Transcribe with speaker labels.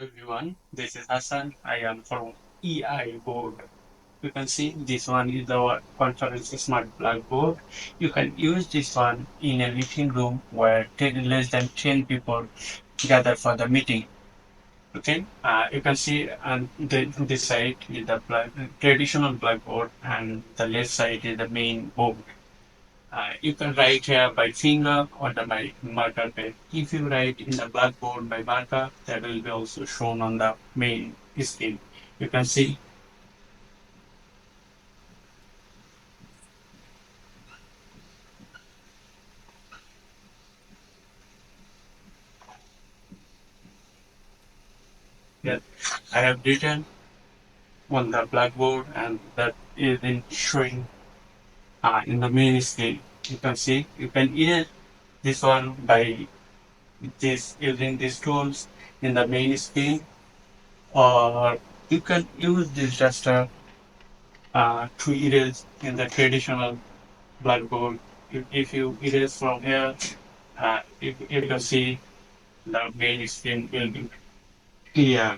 Speaker 1: everyone, this is Hassan. I am from EIBOARD. You can see this one is our conference smart blackboard. You can use this one in a meeting room where less than 10 people gather for the meeting. Okay, you can see on this side is the traditional blackboard and the left side is the main board. You can write here by finger or by marker pen. If you write in the blackboard by marker, that will be also shown on the main screen. You can see that I have written on the blackboard and that is in showing in the main screen. You can see you can edit this one by this using these tools in the main screen, or you can use this gesture to erase in the traditional blackboard. If you erase from here, you can see the main screen will be clear.